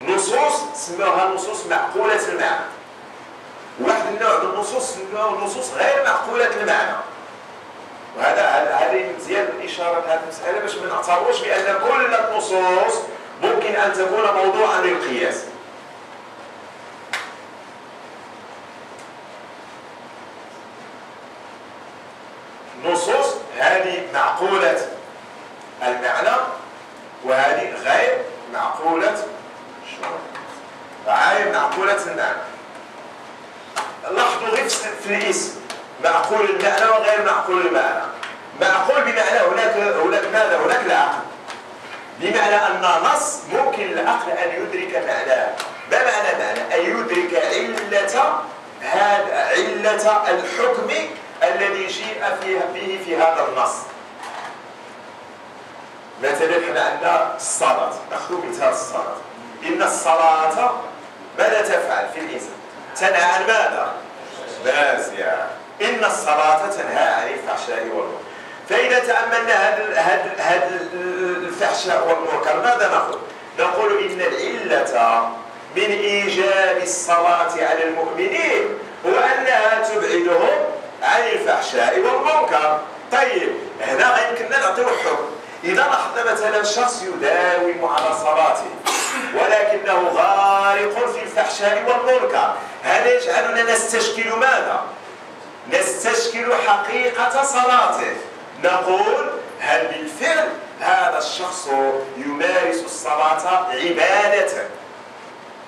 نصوص سموها نصوص معقولة المعنى، واحد النوع من النصوص سموها نصوص غير معقولة المعنى. وهذا مزيان الإشارة لهذه المسألة باش ما نعتبروش بأن كل النصوص ممكن أن تكون موضوعا للقياس. نصوص هذه معقولة المعنى وهذه غير معقولة معقولة المعنى. لاحظوا غير في الاسم معقول المعنى وغير معقول المعنى. معقول بمعنى هناك ماذا؟ هناك العقل، بمعنى أن نص ممكن العقل أن يدرك معناه. ما معنى؟ أن يدرك علة الحكم الذي جيء به في هذا النص. مثلا احنا عندنا الصلاة، ناخذ مثال الصلاة. إن الصلاة ماذا تفعل في الإنسان؟ تنهى عن ماذا؟ مازيا. إن الصلاة تنهى عن الفحشاء والمنكر. فإذا تأملنا هذا الفحشاء والمنكر ماذا نقول إن العلة من إيجاب الصلاة على المؤمنين هو أنها تبعدهم عن الفحشاء والمنكر. طيب هنا يمكننا نعطيه حكم. إذا لاحظنا مثلا شخص يداوم على صلاته ولكنه غارق في الفحشاء والمنكر، هذا يجعلنا نستشكل ماذا؟ نستشكل حقيقة صلاته. نقول هل بالفعل هذا الشخص يمارس الصلاة عبادة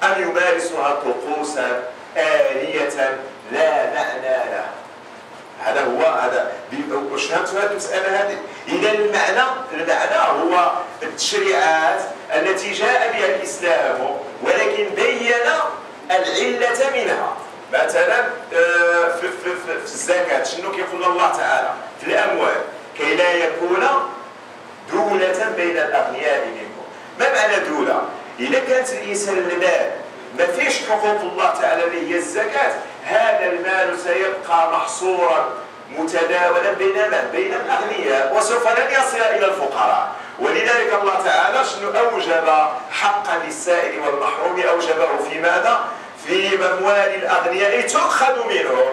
أم يمارسها طقوسا آلية لا معنى له؟ هذا واش فهمتوا هذه المسألة هذه؟ إذا المعنى هو التشريعات التي جاء بها الإسلام ولكن بين العلة منها. مثلا في الزكاة شنو كيقول الله تعالى في الأموال؟ كي لا يكون دولة بين الأغنياء منكم. ما معنى دولة؟ إذا كانت الإنسان المال ما فيش حقوق الله تعالى اللي هي الزكاة، هذا المال سيبقى محصورا متداولا بين الأغنياء وسوف لن يصل إلى الفقراء. ولذلك الله تعالى شنو أوجب حقا للسائل والمحروم؟ أوجبه في ماذا؟ في أموال الأغنياء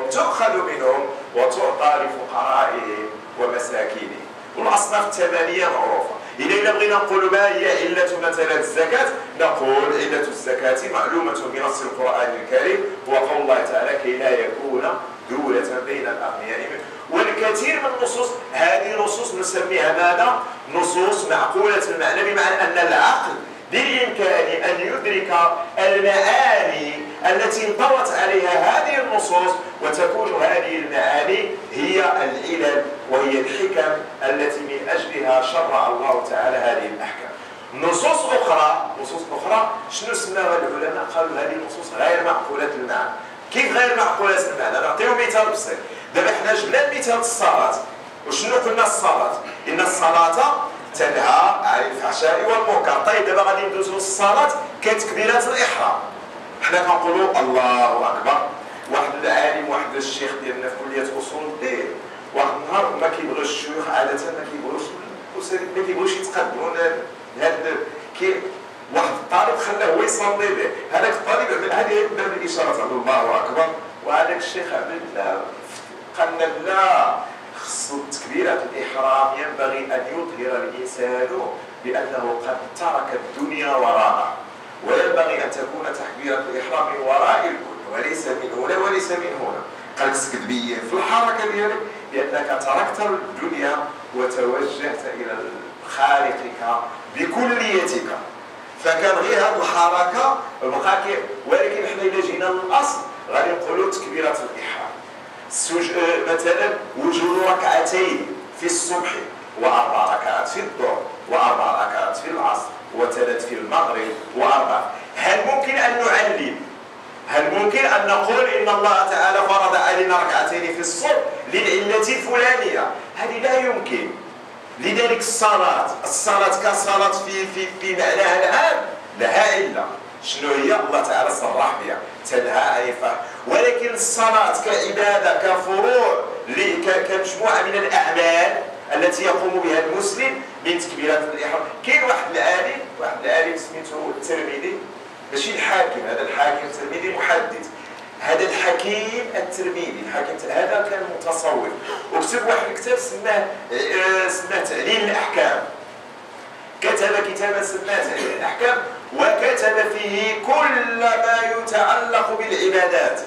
تؤخذ منهم وتعطى لفقرائهم ومساكينهم. والأصناف الثمانية معروفة. إذا بغينا نقول ما هي علة مثلا الزكاة، نقول علة الزكاة معلومة بنص القرآن الكريم، هو قول الله تعالى كي لا يكون دولة بين الأغنياء منكم. والكثير من النصوص هذه نصوص نسميها ماذا؟ نصوص معقولة المعنى، بمعنى أن العقل بالإمكان أن يدرك المعاني التي انطوت عليها هذه النصوص، وتكون هذه المعاني هي العلل وهي الحكم التي من أجلها شرع الله تعالى هذه الأحكام. نصوص أخرى شنو سماها العلماء؟ قالوا هذه النصوص غير معقولة المعنى. كيف غير معقولة المعنى؟ نعطيو مثال بسيط. دابا حنا جبنا مثال الصلاة، وشنو قلنا الصلاة؟ إن الصلاة تنهى عن الفحشاء والمنكر. طيب دابا غادي ندوزو للصلاة كتكبيرات الإحرام. حنا كنقولوا الله أكبر. واحد العالم، واحد الشيخ ديالنا في كلية أصول الدين، واحد النهار ما كيبغيوش الشيوخ عادة ما كيبغيوش يتقدموا لهذا واحد الطالب خلاه هو يصلي به. هذاك الطالب عمل هذه باب الإشارة عند الله أكبر، وهذاك الشيخ عمل لا قالنا لا، خص تكبيرة الإحرام ينبغي أن يظهر الإنسان بأنه قد ترك الدنيا وراءه، وينبغي أن تكون تكبيرة الإحرام من وراء الكل وليس من هنا وليس من هنا. قال تسكت بيا في الحركة ديالك بأنك تركت الدنيا وتوجهت إلى خالقك بكليتك. فكان غير هذه الحركة بقى ولكن احنا إذا جينا للأصل غادي نقولوا تكبيرة الإحرام. مثلا وجود ركعتين في الصبح وأربع ركعات في الظهر وأربع ركعات في العصر وثلاث في المغرب وأربع. هل ممكن أن نعلم؟ هل ممكن أن نقول إن الله تعالى فرض علينا ركعتين في الصبح للعلة الفلانية؟ هذه لا يمكن. لذلك الصلاة كصلاة في معناها العام لها علة. شنو هي؟ الله تعالى صرح بها تنهى عن الفحشاء. ولكن الصلاة كعبادة كفروع كمجموعة من الأعمال التي يقوم بها المسلم من تكبيرات الإحرام. كاين واحد العالم سميتو الترمذي ماشي الحاكم، هذا الحاكم الترمذي محدث، هذا الحكيم الترمذي، الحكيم هذا كان متصوف وكتب واحد الكتاب سماه تعليل الأحكام. كتب كتابا سماه تعليل الأحكام وكتب فيه كل ما يتعلق بالعبادات،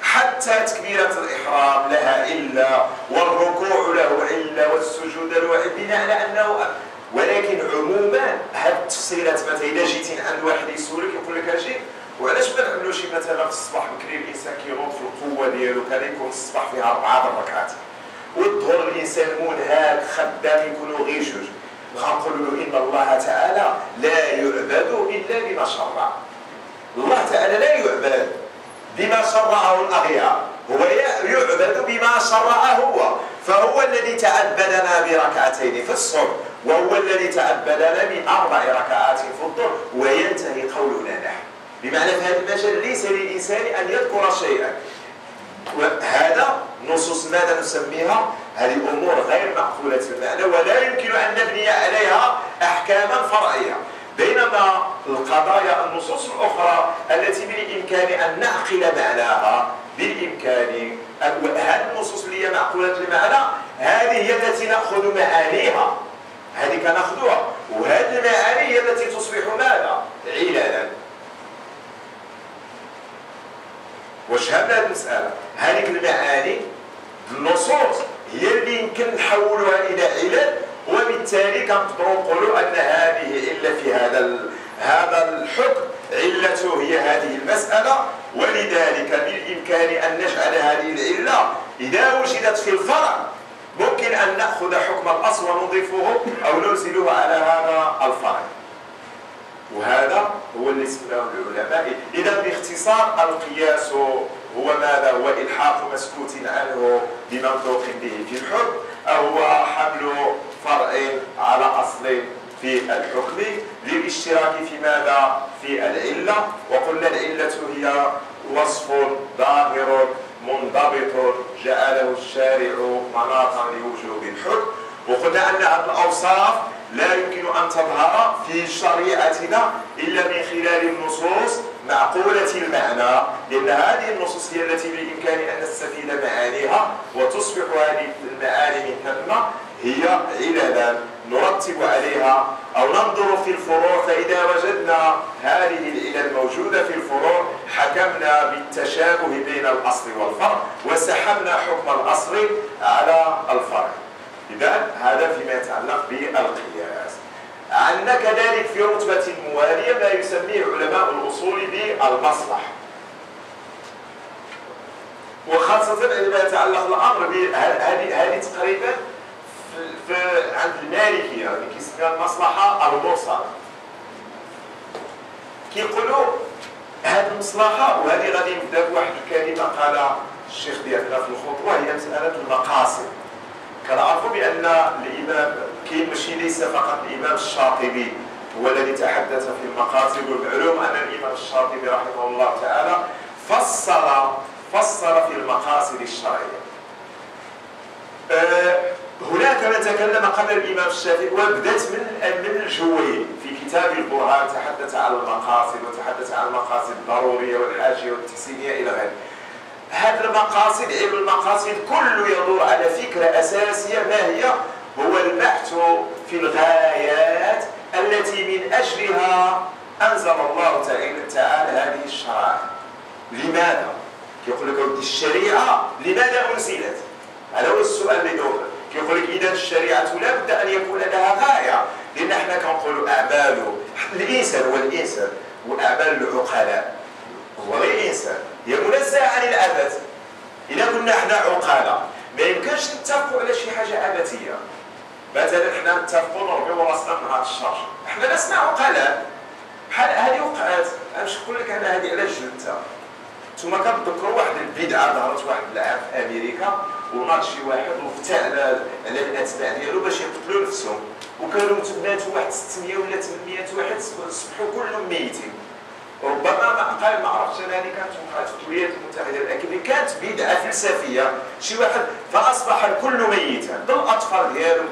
حتى تكبيرة الإحرام لها علة، والركوع له علة، والسجود له علة، بناء على أنه. ولكن عموما هذه التفصيلات مثلا إذا جيتي عند واحد يسولك يقول لك اجي وعلاش ما نعملوش مثلا في الصباح بكري الإنسان كينوض في القوة ديالو كان يكون الصباح فيها 4 ركعات، والظهر الإنسان منهك خدام يكونوا غير 2. غنقولوا له إن الله تعالى لا يعبد إلا بما شرع. الله تعالى لا يعبد بما شرعه الأغيار، هو يعبد بما شرعه هو، فهو الذي تعبدنا بركعتين في الصبح، وهو الذي تعبدنا ب4 ركعات في الظهر، وينتهي قولنا نحن. بمعنى في هذا المجال ليس للإنسان أن يذكر شيئا. وهذا نصوص ماذا نسميها؟ هذه أمور غير معقولة المعنى، ولا يمكن أن نبني عليها أحكاما فرعية. بينما القضايا النصوص الأخرى التي بالإمكان أن نعقل معناها، بالإمكان هذه النصوص اللي هي معقولة المعنى هذه هي التي نأخذ معانيها، هذه كنأخذها، وهذه المعاني هي التي تصبح ماذا؟ علالا. وجهنا هذه المسألة، هذه المعاني النصوص هي اللي يمكن نحولها إلى علل، وبالتالي كنقدروا نقولوا أن هذه إلا في هذا الحكم علته هي هذه المسألة، ولذلك بالإمكان أن نجعل هذه العلة إذا وجدت في الفرع ممكن أن نأخذ حكم الأصل ونضيفه أو ننزله على هذا الفرع. وهذا هو اللي سماه العلماء. إذا باختصار القياس هو ماذا؟ هو إلحاق مسكوت عنه بمنطوق به في الحكم، أو هو حمل فرع على أصل في الحكم للاشتراك في ماذا؟ في العلة. وقلنا العلة هي وصف ظاهر منضبط جعله الشارع مناطا لوجوب الحكم. وقلنا أن هذه الأوصاف لا يمكن أن تظهر في شريعتنا إلا من خلال النصوص معقولة المعنى، لأن هذه النصوص هي التي بالإمكان أن نستفيد معانيها، وتصبح هذه المعاني من ثم هي عللا نرتب عليها أو ننظر في الفروع، فإذا وجدنا هذه العلل موجودة في الفروع حكمنا بالتشابه بين الأصل والفرع وسحبنا حكم الأصل على الفرع. إذا هذا فيما يتعلق بالقياس. عندنا كذلك في رتبة موالية ما يسميه علماء الأصول بالمصلحة، وخاصة عندما يتعلق الأمر هذه تقريبا عند المالكية اللي كيسميها المصلحة المرسلة. كيقولوا هذه المصلحة، وهذه غادي نبدا بواحد الكلمة قالها الشيخ ديالنا في الخطوة، هي مسألة المقاصد. كنعرفوا بأن الإمام كاين ماشي ليس فقط الإمام الشاطبي هو الذي تحدث في المقاصد، والمعلوم أن الإمام الشاطبي رحمه الله تعالى فصل في المقاصد الشرعية. هناك من تكلم قبل الإمام الشافعي، وبدأت من الجويني في كتاب البرهان تحدث عن المقاصد، وتحدث عن المقاصد الضرورية والحاجية والتحسينية إلى غيره. هذه المقاصد، علم المقاصد كله يدور على فكرة أساسية، ما هي؟ هو البحث في الغايات التي من أجلها أنزل الله تعالى هذه الشرائع. لماذا؟ يقول لك الشريعة لماذا أنزلت؟ هذا هو السؤال اللي يدور. كيقول لك إذا الشريعة لابد أن يكون لها غاية، لأن احنا كنقولوا أعماله الإنسان والإنسان وأعمال العقلاء هو غير إنسان، هي منزهة عن العبث. إذا كنا احنا عقلاء ما يمكنش نتفقوا على شي حاجة عبثية. مثلا احنا نتفقوا نربيو راسنا من هذا الشر، احنا لسنا عقلاء. بحال هذه وقعات، باش نقول لك انا هذه على جدتها. ثم كنتذكروا واحد البدعة ظهرت واحد العام في أمريكا، وناض شي واحد وفتى على الأتباع ديالو باش يقتلوا نفسهم، وكانوا ماتوا واحد 600 ولا 800 واحد صبحوا كلهم ميتين. ربما ما عرفتش انا هذه كانت وقعت في الولايات المتحده، لكن كانت بدعه فلسفيه شي واحد فاصبح الكل ميتا بالاطفال ديالو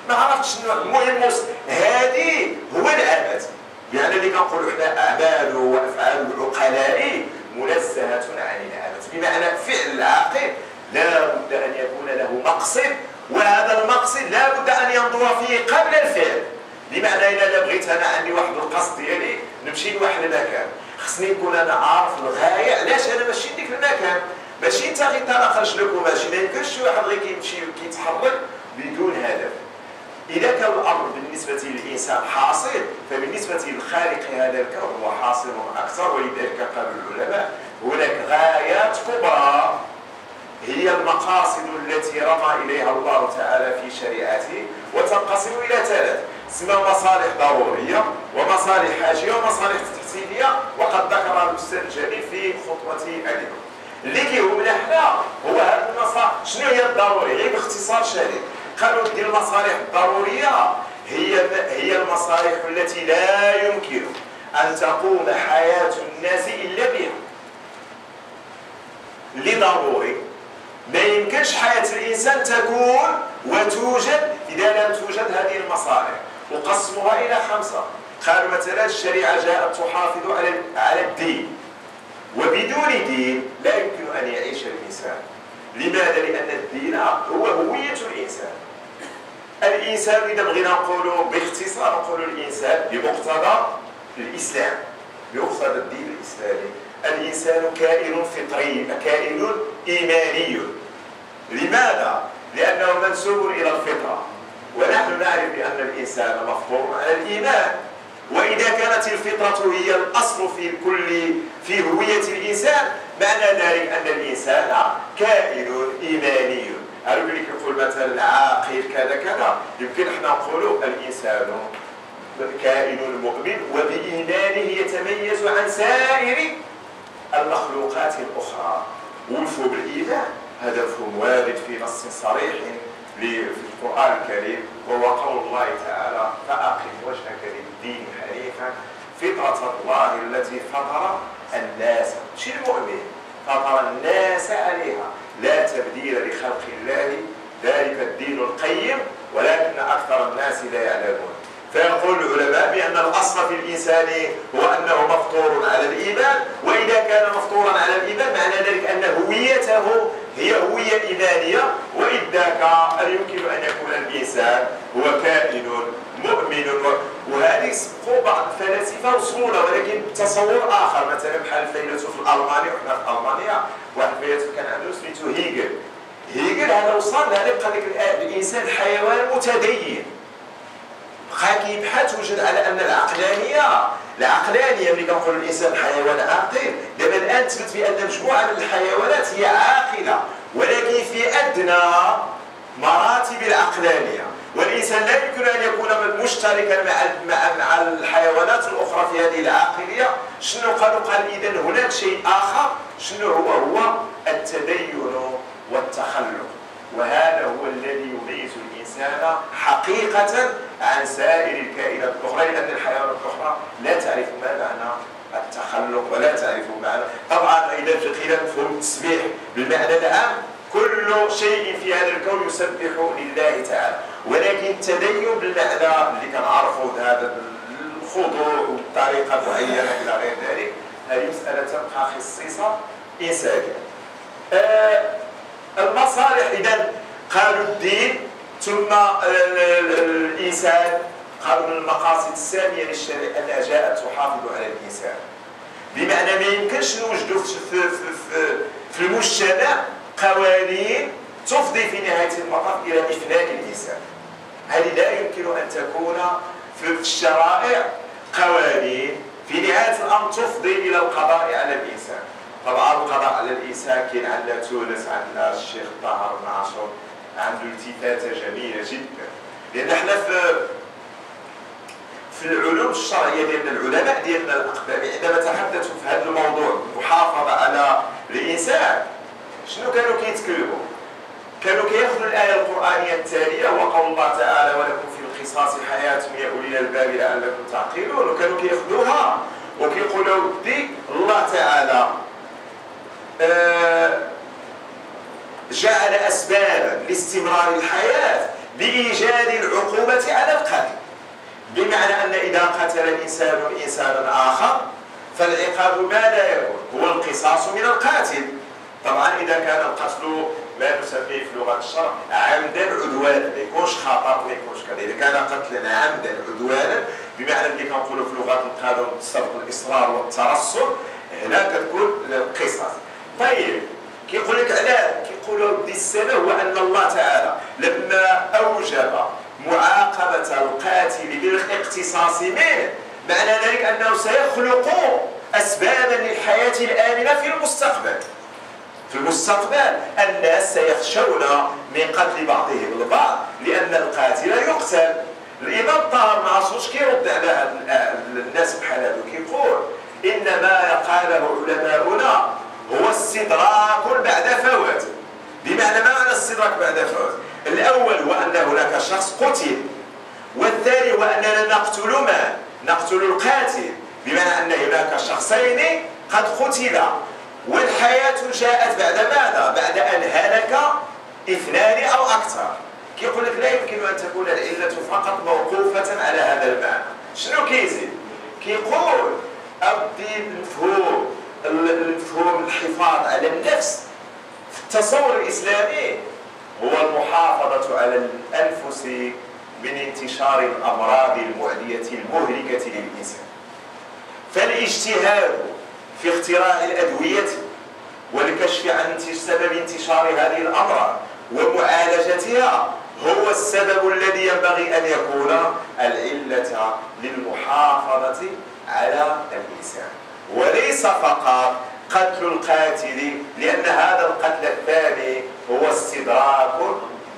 ما عرفتش شنو. المهم هذه هو العبث. يعني اللي كنقولوا حنا أعمال وأفعال العقلاء منزهة عن العبث، بمعنى فعل العاقل لا بد أن يكون له مقصد، وهذا المقصد لا بد أن ينظر فيه قبل الفعل. بمعنى إذا بغيت أنا عندي واحد القصد ديالي نمشي لواحد المكان، خصني نكون أنا عارف الغاية علاش أنا ماشي لديك المكان، ماشي أنت غير طلق رجلك وماشي، ما يمكنش شي واحد غير كيمشي وكيتحرك بدون هدف. إذا كان الأمر بالنسبة للإنسان حاصل، فبالنسبة للخالق هذا الكون هو حاصل أكثر. ولذلك قال العلماء هناك غايات كبرى هي المقاصد التي رمى إليها الله تعالى في شريعته، وتنقسم إلى ثلاث، اسمها مصالح ضرورية ومصالح حاجية ومصالح تحسينية، وقد ذكرها الأستاذ الجليل في خطوته اليوم. اللي كيهمنا حنا هو هذه المصالح. شنو هي الضروري؟ غير باختصار شديد قالوا ديال المصالح الضرورية هي المصالح التي لا يمكن أن تقوم حياة الناس إلا بها. لضروري ما يمكنش حياة الإنسان تكون وتوجد إذا لم توجد هذه المصالح، وقسموها إلى 5. قالوا مثلا الشريعة جاءت تحافظ على الدين، وبدون دين لا يمكن أن يعيش الإنسان. لماذا؟ لأن الدين هو هوية الإنسان. الإنسان إذا بغينا نقولوا باختصار نقولوا الإنسان بمقتضى الإسلام، بمقتضى الدين الإسلامي، الإنسان كائن فطري، كائن إيماني. لماذا؟ لأنه منسوب إلى الفطرة، ونحن نعرف بأن الإنسان مفطور على الإيمان. وإذا كانت الفطرة هي الأصل في هوية الإنسان، معنى ذلك أن الإنسان كائن إيماني. هل اللي كيقول مثلا عاقل كذا كذا، يمكن احنا نقولوا الإنسان كائن مؤمن وبإيمانه يتميز عن سائر المخلوقات الأخرى. ومفهوم الإيمان هذا مفهوم وارد في نص صريح في القرآن الكريم، وهو قول الله تعالى: فأقم وجهك للدين حنيفا فطرة الله التي فطر الناس، شي المؤمن فطر الناس عليها لا تبديل لخلق الله ذلك الدين القيم ولكن أكثر الناس لا يعلمون. فيقول العلماء بأن الأصل في الإنسان هو أنه مفطور على الإيمان، وإذا كان مفطورا على الإيمان معنى ذلك أن هويته هي هوية إيمانية، وإذ ذاك يمكن أن يكون الإنسان هو كائن مؤمن. وهذه سبقوا بعض الفلاسفة وصولا، ولكن تصور آخر مثلا بحال الفيلسوف الألماني، وحنا في ألمانيا واحد الفيلسوف كان عنده سميتو هيجل هذا وصل لهذا قال لك الإنسان حيوان متدين. بقى كيبحث وجد على ان العقلانيه ملي كنقولوا الانسان حيوان عاقل، دابا الان تثبت بان مجموعه من الحيوانات هي عاقله، ولكن في ادنى مراتب العقلانيه. والانسان لا يمكن ان يكون مشتركا مع الحيوانات الاخرى في هذه العاقليه. شنو قالوا؟ قال اذا هناك شيء اخر. شنو هو التدين والتخلق، وهذا هو الذي يميز الإنسان حقيقة عن سائر الكائنات الأخرى، لأن الحيوانات الأخرى لا تعرف ما معنى التخلق ولا تعرف معنى. طبعا إذا بقينا مفهوم التسبيح بالمعنى العام، كل شيء في هذا الكون يسبح لله تعالى، ولكن التدين بالمعنى اللي كنعرفوا هذا الخضوع بطريقة معينة إلى غير ذلك، هذه مسألة تبقى خصيصة إنسانية. المصالح إذا قالوا الدين ثم الإنسان. قالوا من المقاصد السامية للشريعة أنها جاءت تحافظ على الإنسان، بمعنى ما يمكنش نوجدوا في المجتمع قوانين تفضي في نهاية المطاف إلى إفناء الإنسان. هذه لا يمكن أن تكون في الشرائع قوانين في نهاية الأمر تفضي إلى القضاء على الإنسان. طبعا القضاء على الإنسان كاين عندنا تونس، عندنا الشيخ طاهر بن عاشور عنده التفاتة جميلة جدا، لأن احنا في العلوم الشرعية ديالنا العلماء ديالنا الأقدام عندما تحدثوا في هذا الموضوع المحافظة على الإنسان شنو كانوا كيتكلموا؟ كانوا كياخذوا الآية القرآنية التالية وقول الله تعالى: ولكم في القصاص حياة يا أولي الألباب لعلكم تعقلون، وكانوا كياخذوها وكيقولوا ودي الله تعالى جعل أسبابا لاستمرار الحياة بإيجاد العقوبة على القتل، بمعنى أن إذا قتل الإنسان إنسانا آخر فالعقاب ماذا يكون؟ هو القصاص من القاتل. طبعا إذا كان القتل ما نسميه في لغة الشرع عمدا عدوانا، ما يكونش خطأ ما يكونش كذا. إذا كان قتلا عمدا عدوانا بمعنى اللي كنقولوا في لغة القانون السبق الإصرار والترصد، هنا كتكون القصاص. طيب كيقول لك علاه؟ كيقولوا بدي السبب هو أن الله تعالى لما أوجب معاقبة القاتل بالاقتصاص منه معنى ذلك أنه سيخلق أسبابا للحياة الآمنة في المستقبل. في المستقبل الناس سيخشون من قتل بعضهم البعض لأن القاتل يقتل. الإمام طاهر معصوش كيرد على الناس بحال هذو، كيقول إن ما قاله علماؤنا هو استدراك بعد فوات. بمعنى ما معنى استدراك بعد فوات؟ الأول هو أن هناك شخص قتل، والثاني هو أننا نقتل من؟ نقتل القاتل، بمعنى أن هناك شخصين قد قتلا والحياة جاءت بعد ماذا؟ بعد أن هلك اثنان أو أكثر. كيقول لك لا يمكن أن تكون العلة فقط موقوفة على هذا المعنى. شنو كيزيد؟ كيقول الدين المفهوم الحفاظ على النفس في التصور الإسلامي هو المحافظة على الأنفس من انتشار الأمراض المعدية المهلكة للإنسان. فالاجتهاد في اختراع الأدوية والكشف عن سبب انتشار هذه الأمراض ومعالجتها هو السبب الذي ينبغي أن يكون العلة للمحافظة على الإنسان، وليس فقط قتل القاتل، لأن هذا القتل الثاني هو استدراك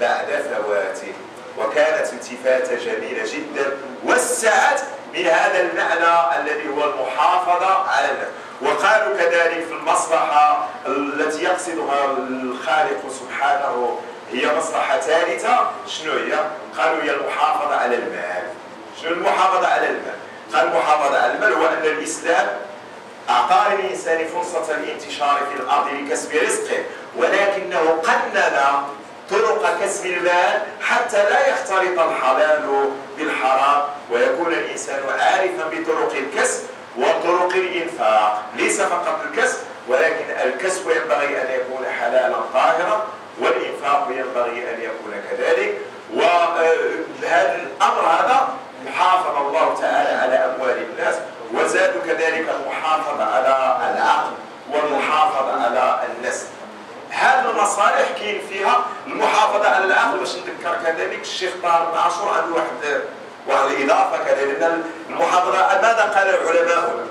بعد فواته. وكانت التفاتة جميلة جدا وسعت من هذا المعنى الذي هو المحافظة على النفس. وقالوا كذلك في المصلحة التي يقصدها الخالق سبحانه هي مصلحة ثالثة. شنو هي؟ قالوا هي المحافظة على المال. شنو المحافظة على المال؟ قال المحافظة على المال هو أن الإسلام أعطى للإنسان فرصة الانتشار في الأرض لكسب رزقه، ولكنه قنن طرق كسب المال حتى لا يختلط الحلال بالحرام ويكون الإنسان عارفا بطرق الكسب وطرق الإنفاق. ليس فقط الكسب ولكن الكسب ينبغي أن يكون حلالا طاهرا والإنفاق ينبغي أن يكون كذلك. وهذا الأمر هذا محافظ الله تعالى على أموال الناس، وزادوا كذلك المحافظة على العقل والمحافظة على النسل. هذه المصالح كاين فيها المحافظة على العقل. باش نذكر كذلك الشيخ طاهر بن عاشور عنده واحد الإضافة كذلك أن المحافظة ماذا قال العلماء؟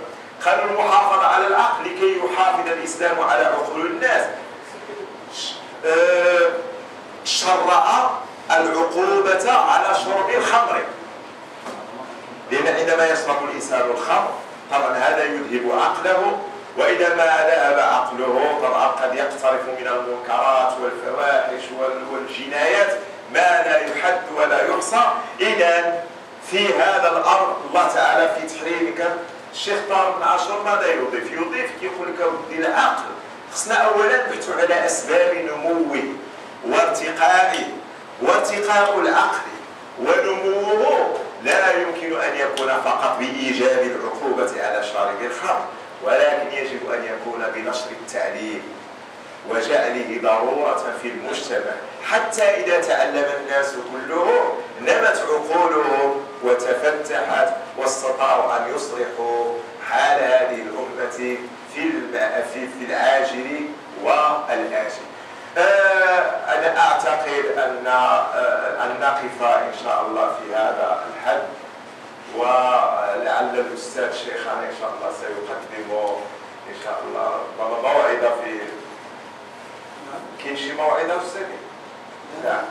قالوا المحافظة على العقل لكي يحافظ الإسلام على عقول الناس شرع العقوبة على شرب الخمر، لأن عندما يشرب الإنسان الخمر طبعا هذا يذهب عقله، وإذا ما ذهب عقله طبعا قد يقترف من المنكرات والفواحش والجنايات ما لا يحد ولا يحصى. إذا في هذا الأمر الله تعالى في تحريمك الشيخ طاهر بن عاشور ماذا يضيف؟ يقول لك ودي العقل خصنا أولا نبحث على أسباب نموه وارتقائه، وارتقاء العقل ونموه لا يمكن أن يكون فقط بإيجاب العقوبة على شارب الخمر، ولكن يجب أن يكون بنشر التعليم وجعله ضرورة في المجتمع، حتى إذا تعلم الناس كلهم نمت عقولهم وتفتحت واستطاعوا أن يصلحوا حال هذه الأمة في العاجل والآجل. أنا أعتقد أن نقف إن شاء الله في هذا الحد، ولعل الأستاذ شيخان إن شاء الله سيقدم إن شاء الله موعظة في كاين شي موعظة أستاذ؟ لا